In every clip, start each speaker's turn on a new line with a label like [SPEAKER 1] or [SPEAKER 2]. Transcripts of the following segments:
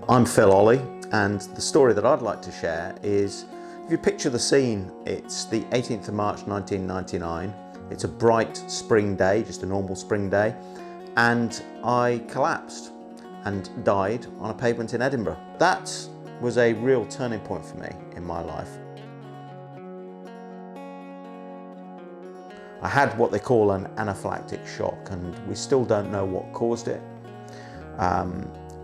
[SPEAKER 1] I'm Phil Olley, and the story that I'd like to share is, if you picture the scene, it's the 18th of March 1999. It's a bright spring day, just a normal spring day, and I collapsed and died on a pavement in Edinburgh. That was a real turning point for me in my life. I had what they call an anaphylactic shock, and we still don't know what caused it.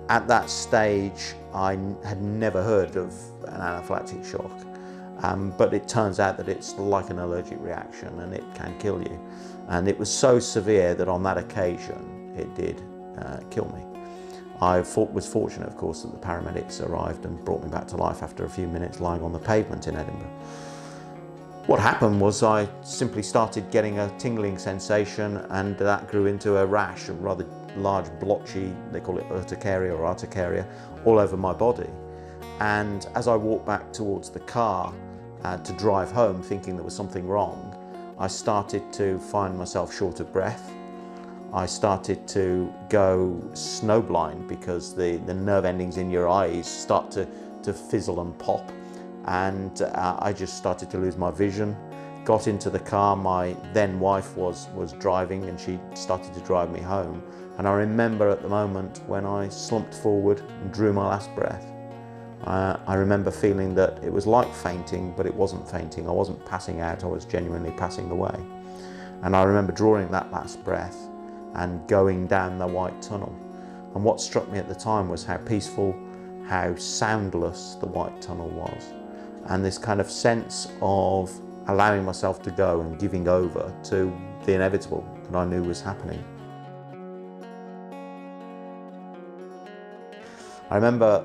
[SPEAKER 1] At that stage, I had never heard of an anaphylactic shock, but it turns out that it's like an allergic reaction and it can kill you. And it was so severe that on that occasion, it did kill me. I was fortunate, of course, that the paramedics arrived and brought me back to life after a few minutes lying on the pavement in Edinburgh. What happened was I simply started getting a tingling sensation, and that grew into a rash, a rather large blotchy, they call it urticaria or articaria, all over my body. And as I walked back towards the car to drive home, thinking there was something wrong, I started to find myself short of breath. I started to go snowblind because the nerve endings in your eyes start to fizzle and pop. And I just started to lose my vision. Got into the car, my then wife was driving, and she started to drive me home. And I remember at the moment when I slumped forward and drew my last breath, I remember feeling that it was like fainting, but it wasn't fainting. I wasn't passing out, I was genuinely passing away. And I remember drawing that last breath and going down the white tunnel. And what struck me at the time was how peaceful, how soundless the white tunnel was. And this kind of sense of allowing myself to go and giving over to the inevitable that I knew was happening. I remember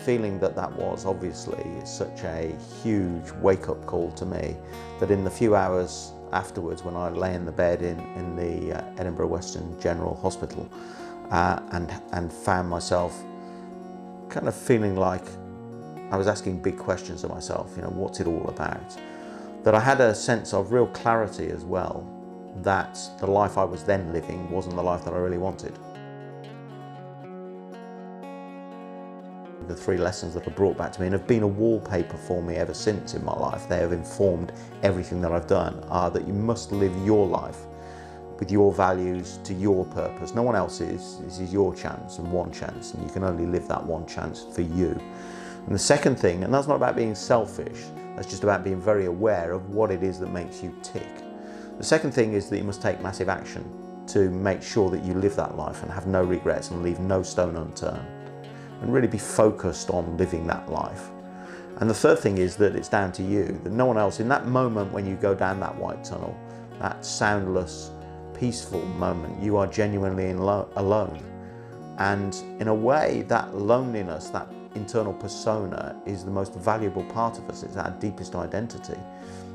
[SPEAKER 1] feeling that that was obviously such a huge wake-up call to me, that in the few hours afterwards, when I lay in the bed in the Edinburgh Western General Hospital and found myself kind of feeling like I was asking big questions of myself, you know, what's it all about? That I had a sense of real clarity as well, that the life I was then living wasn't the life that I really wanted. The three lessons that are brought back to me and have been a wallpaper for me ever since in my life, they have informed everything that I've done, are that you must live your life with your values to your purpose. No one else's. This is your chance and one chance, and you can only live that one chance for you. And the second thing, and that's not about being selfish, that's just about being very aware of what it is that makes you tick. The second thing is that you must take massive action to make sure that you live that life and have no regrets and leave no stone unturned, and really be focused on living that life. And the third thing is that it's down to you, that no one else, in that moment when you go down that white tunnel, that soundless, peaceful moment, you are genuinely alone. And in a way, that loneliness, that internal persona, is the most valuable part of us. It's our deepest identity.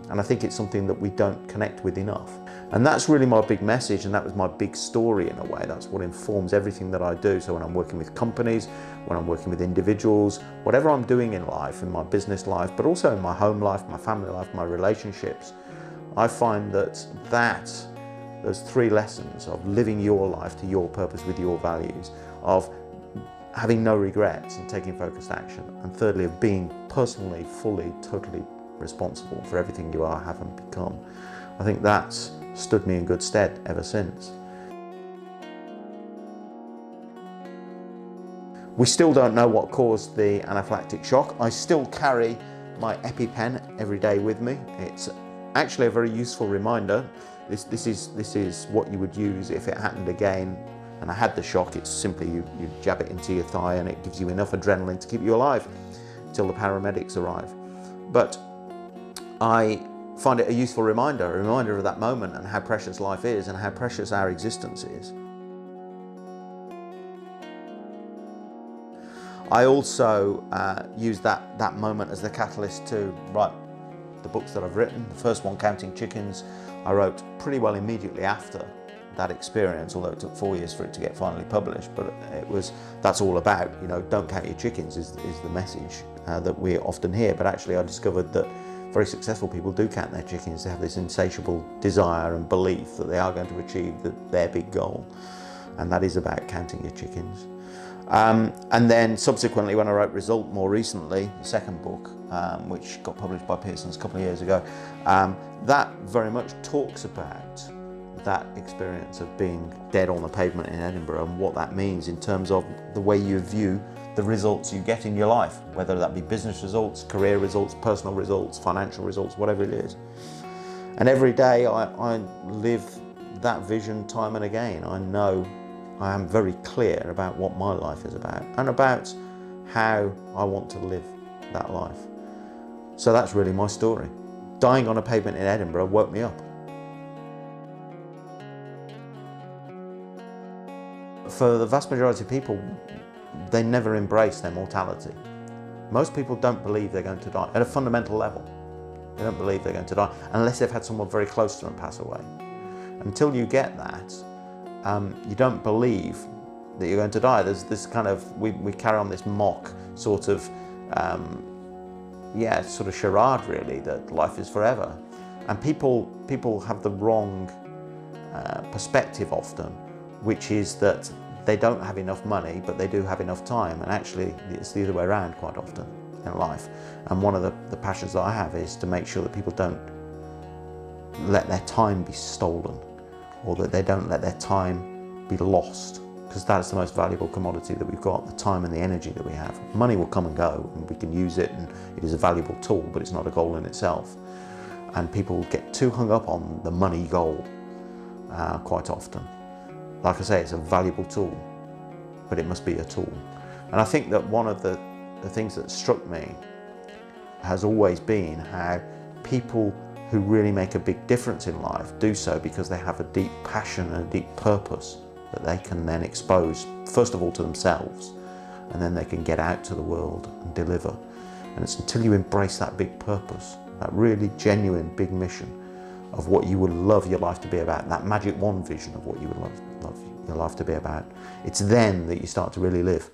[SPEAKER 1] And I think it's something that we don't connect with enough. And that's really my big message, and that was my big story in a way. That's what informs everything that I do. So when I'm working with companies, when I'm working with individuals, whatever I'm doing in life, in my business life, but also in my home life, my family life, my relationships, I find that those three lessons of living your life to your purpose with your values, of having no regrets and taking focused action, and thirdly, of being personally, fully, totally responsible for everything you are, have and become. I think that's stood me in good stead ever since. We still don't know what caused the anaphylactic shock. I still carry my EpiPen every day with me. It's actually a very useful reminder. This is what you would use if it happened again and I had the shock. It's simply you jab it into your thigh and it gives you enough adrenaline to keep you alive until the paramedics arrive. But I find it a useful reminder, of that moment and how precious life is and how precious our existence is. I also use that moment as the catalyst to write the books that I've written. The first one, Counting Chickens, I wrote pretty well immediately after that experience, although it took 4 years for it to get finally published. But that's all about, you know, don't count your chickens is the message that we often hear. But actually I discovered that very successful people do count their chickens. They have this insatiable desire and belief that they are going to achieve their big goal. And that is about counting your chickens. And then subsequently, when I wrote Result more recently, the second book, which got published by Pearson's a couple of years ago, that very much talks about that experience of being dead on the pavement in Edinburgh and what that means in terms of the way you view the results you get in your life, whether that be business results, career results, personal results, financial results, whatever it is. And every day I live that vision time and again. I know I am very clear about what my life is about and about how I want to live that life. So that's really my story. Dying on a pavement in Edinburgh woke me up. For the vast majority of people, they never embrace their mortality. Most people don't believe they're going to die at a fundamental level. They don't believe they're going to die unless they've had someone very close to them pass away. Until you get that, you don't believe that you're going to die. There's this kind of, we carry on this mock sort of, sort of charade really, that life is forever. And people have the wrong perspective often, which is that they don't have enough money, but they do have enough time. And actually, it's the other way around quite often in life. And one of the passions that I have is to make sure that people don't let their time be stolen, or that they don't let their time be lost, because that's the most valuable commodity that we've got, the time and the energy that we have. Money will come and go, and we can use it, and it is a valuable tool, but it's not a goal in itself. And people get too hung up on the money goal quite often. Like I say, it's a valuable tool, but it must be a tool. And I think that one of the things that struck me has always been how people who really make a big difference in life do so because they have a deep passion and a deep purpose that they can then expose, first of all to themselves, and then they can get out to the world and deliver. And it's until you embrace that big purpose, that really genuine big mission of what you would love your life to be about, that magic wand vision of what you would love your life to be about, it's then that you start to really live.